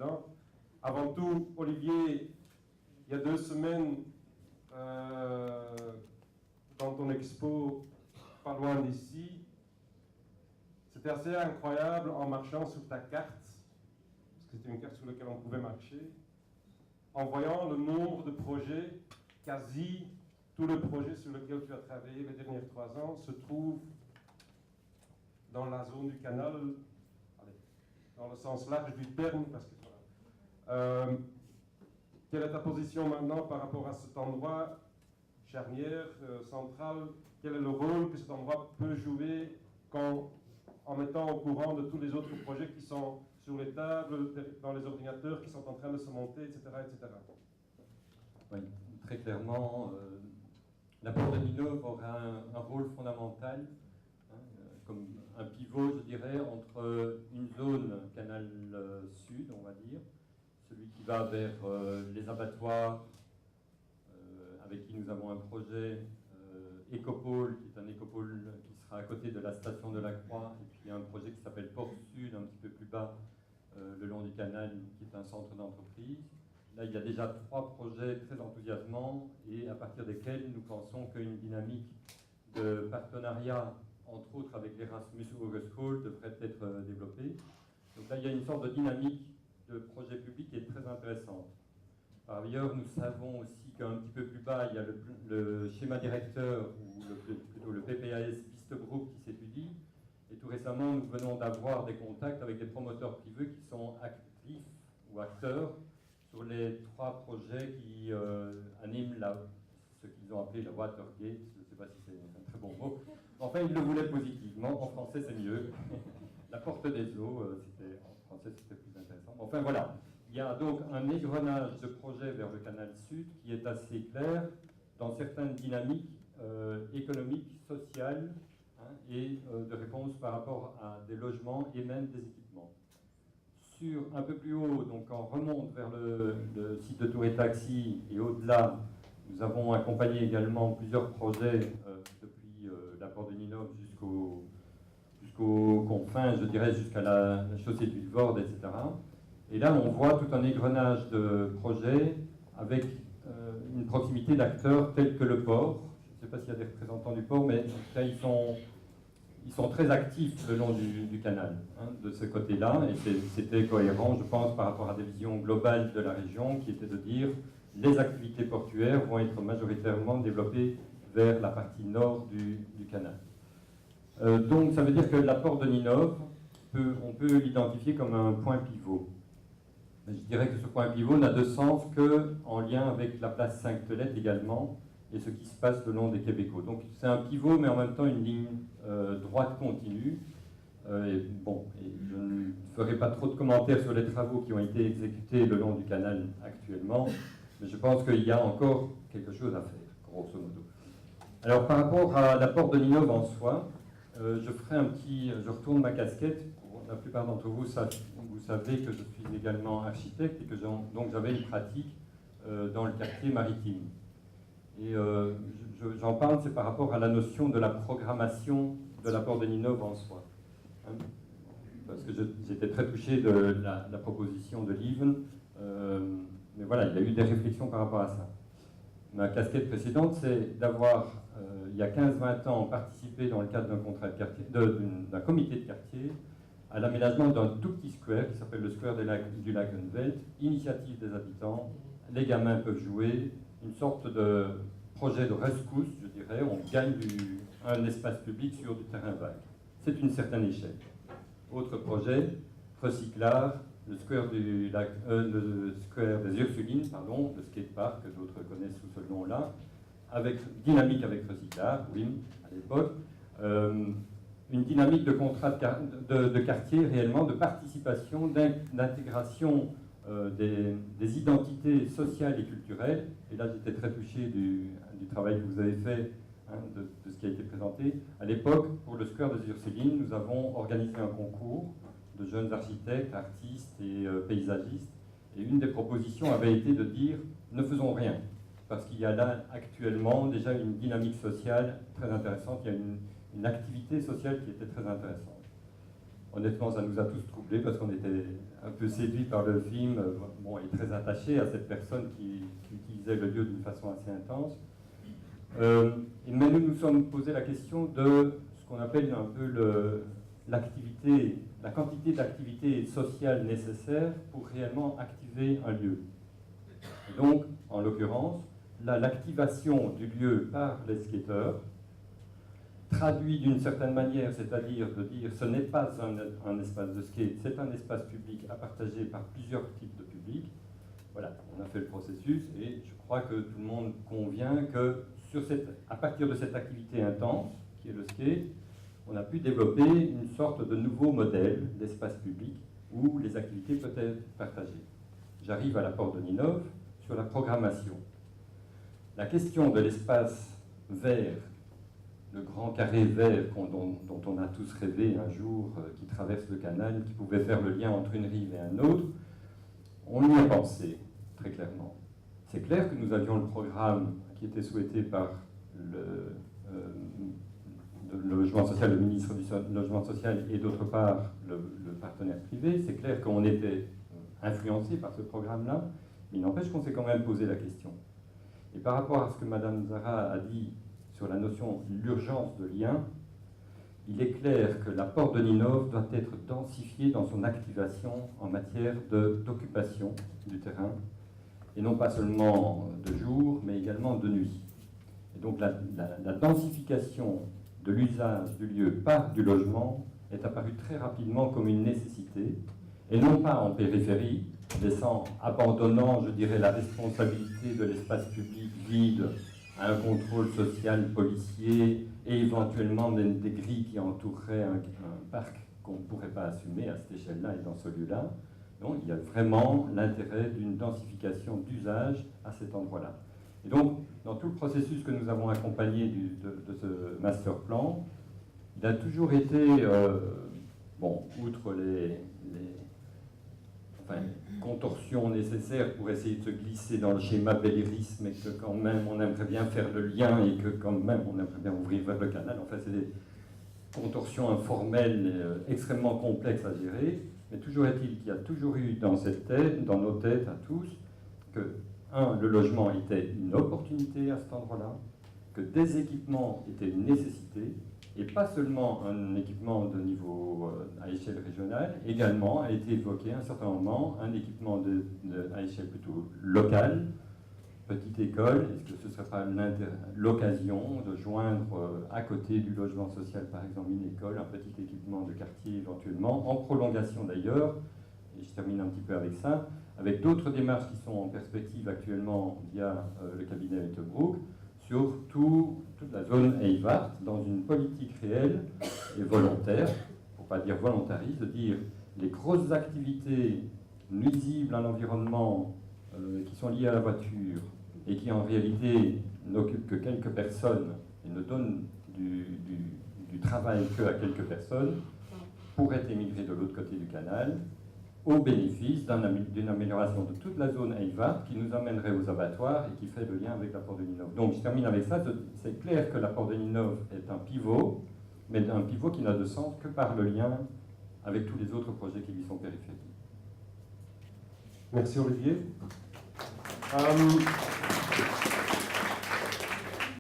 Président. Avant tout, Olivier, il y a 2 semaines, dans ton expo, pas loin d'ici, c'était assez incroyable en marchant sur ta carte, parce que c'était une carte sur laquelle on pouvait marcher, en voyant le nombre de projets, quasi tous les projets sur lesquels tu as travaillé les dernières 3 ans se trouvent dans la zone du canal, allez, dans le sens large du terme, parce que voilà. Quelle est ta position maintenant par rapport à cet endroit charnière, central? Quel est le rôle que cet endroit peut jouer en mettant au courant de tous les autres projets qui sont sur les tables, dans les ordinateurs, qui sont en train de se monter, etc. etc. Oui, très clairement, la porte de Ninove aura un rôle fondamental, hein, comme un pivot, je dirais, entre une zone canal sud, on va dire, celui qui va vers les abattoirs, avec qui nous avons un projet Écopole, qui est un écopole qui sera à côté de la station de la Croix, et puis un projet qui s'appelle Port Sud, un petit peu plus bas, le long du canal, qui est un centre d'entreprise. Là, il y a déjà 3 projets très enthousiasmants, et à partir desquels nous pensons qu'une dynamique de partenariat, entre autres avec l'Erasmus Hogeschool, devrait être développée. Donc là, il y a une sorte de dynamique de projet public qui est très intéressante. Par ailleurs, nous savons aussi qu'un petit peu plus bas, il y a le schéma directeur, ou plutôt le PPAS Piste Group qui s'étudie. Et tout récemment, nous venons d'avoir des contacts avec des promoteurs privés qui sont actifs ou acteurs sur les 3 projets qui animent ce qu'ils ont appelé la Watergate. Je ne sais pas si c'est un très bon mot. Enfin, ils le voulaient positivement. En français, c'est mieux. La porte des eaux, en français, c'était plus intéressant. Enfin, voilà. Il y a donc un égrenage de projets vers le canal sud qui est assez clair dans certaines dynamiques économiques, sociales, hein, et de réponse par rapport à des logements et même des équipements. Un peu plus haut, donc on remonte vers le site de Tour et Taxi, et au-delà, nous avons accompagné également plusieurs projets depuis la porte de Ninove jusqu'aux confins, je dirais, jusqu'à la chaussée du Vord, etc. Et là, on voit tout un égrenage de projets avec une proximité d'acteurs tels que le port. Je ne sais pas s'il y a des représentants du port, mais en tout cas, ils sont très actifs le long du canal, hein, de ce côté-là. Et c'était cohérent, je pense, par rapport à des visions globales de la région, qui étaient de dire les activités portuaires vont être majoritairement développées vers la partie nord du canal. Donc, ça veut dire que la porte de Ninove, on peut l'identifier comme un point pivot. Je dirais que ce point pivot n'a de sens qu'en lien avec la place Sainte-Thelette également et ce qui se passe le long des Québécois. Donc c'est un pivot, mais en même temps une ligne droite continue. Et je ne ferai pas trop de commentaires sur les travaux qui ont été exécutés le long du canal actuellement, mais je pense qu'il y a encore quelque chose à faire, grosso modo. Alors par rapport à la porte de Ninove en soi, je retourne ma casquette. La plupart d'entre vous savez que je suis également architecte et que donc j'avais une pratique dans le quartier maritime. Et j'en parle, c'est par rapport à la notion de la programmation de la porte de Ninove en soi. Hein, parce que j'étais très touché de la proposition de Lieven, mais voilà, il y a eu des réflexions par rapport à ça. Ma casquette précédente, c'est d'avoir, il y a 15-20 ans, participé dans le cadre d'un contrat de quartier, d'un comité de quartier, à l'aménagement d'un tout petit square qui s'appelle le square du Lakenveld, initiative des habitants, les gamins peuvent jouer, une sorte de projet de rescousse, je dirais, on gagne un espace public sur du terrain vague. C'est une certaine échelle. Autre projet, recyclage, le square des Ursulines, pardon, le skatepark que d'autres connaissent sous ce nom-là, dynamique avec recyclage, WIM à l'époque, une dynamique de contrat de quartier réellement, de participation, d'intégration des identités sociales et culturelles. Et là, j'étais très touché du travail que vous avez fait, hein, de ce qui a été présenté. À l'époque, pour le square des Ursulines, nous avons organisé un concours de jeunes architectes, artistes et paysagistes. Et une des propositions avait été de dire « ne faisons rien ». Parce qu'il y a là actuellement déjà une dynamique sociale très intéressante, il y a une activité sociale qui était très intéressante. honnêtement, ça nous a tous troublés parce qu'on était un peu séduits par le film, bon, et très attachés à cette personne qui utilisait le lieu d'une façon assez intense. Mais nous nous sommes posé la question de ce qu'on appelle un peu l'activité, la quantité d'activité sociale nécessaire pour réellement activer un lieu. Et donc, en l'occurrence, l'activation du lieu par les skateurs traduit d'une certaine manière, c'est-à-dire de dire ce n'est pas un espace de skate, c'est un espace public à partager par plusieurs types de publics. Voilà, on a fait le processus et je crois que tout le monde convient que à partir de cette activité intense, qui est le skate, on a pu développer une sorte de nouveau modèle d'espace public où les activités peuvent être partagées. J'arrive à la porte de Ninove sur la programmation. La question de l'espace vert, le grand carré vert dont on a tous rêvé un jour, qui traverse le canal, qui pouvait faire le lien entre une rive et un autre, on y a pensé, très clairement. C'est clair que nous avions le programme qui était souhaité par le logement social, le ministre du logement social et d'autre part le partenaire privé. C'est clair qu'on était influencé par ce programme-là, mais il n'empêche qu'on s'est quand même posé la question. Et par rapport à ce que Mme Zara a dit sur la notion de l'urgence de lien, il est clair que la porte de Ninove doit être densifiée dans son activation en matière d'occupation du terrain, et non pas seulement de jour, mais également de nuit. Et donc la densification de l'usage du lieu par du logement est apparue très rapidement comme une nécessité, et non pas en périphérie, abandonnant, je dirais, la responsabilité de l'espace public vide à un contrôle social policier et éventuellement des grilles qui entoureraient un parc qu'on ne pourrait pas assumer à cette échelle-là et dans ce lieu-là. Donc il y a vraiment l'intérêt d'une densification d'usage à cet endroit-là. Et donc, dans tout le processus que nous avons accompagné de ce master plan, il a toujours été, outre les contorsions nécessaires pour essayer de se glisser dans le schéma bellérisme et que quand même on aimerait bien faire le lien et que quand même on aimerait bien ouvrir vers le canal. Enfin, c'est des contorsions informelles extrêmement complexes à gérer. Mais toujours est-il qu'il y a toujours eu dans nos têtes à tous, que, le logement était une opportunité à cet endroit-là, que des équipements étaient une nécessité, et pas seulement un équipement de niveau à échelle régionale, également a été évoqué à un certain moment un équipement à échelle plutôt locale, petite école. Est-ce que ce ne serait pas l'occasion de joindre à côté du logement social, par exemple, une école, un petit équipement de quartier éventuellement, en prolongation d'ailleurs, et je termine un petit peu avec ça, avec d'autres démarches qui sont en perspective actuellement via le cabinet Uttebrook, sur toute la zone Eivart, dans une politique réelle et volontaire, pour ne pas dire volontariste, de dire les grosses activités nuisibles à l'environnement qui sont liées à la voiture et qui en réalité n'occupent que quelques personnes et ne donnent du travail que à quelques personnes, pourraient émigrer de l'autre côté du canal, au bénéfice d'une amélioration de toute la zone Eivart qui nous amènerait aux abattoirs et qui fait le lien avec la porte de Ninove. Donc je termine avec ça, c'est clair que la porte de Ninove est un pivot, mais un pivot qui n'a de sens que par le lien avec tous les autres projets qui lui sont périphériques. Merci Olivier.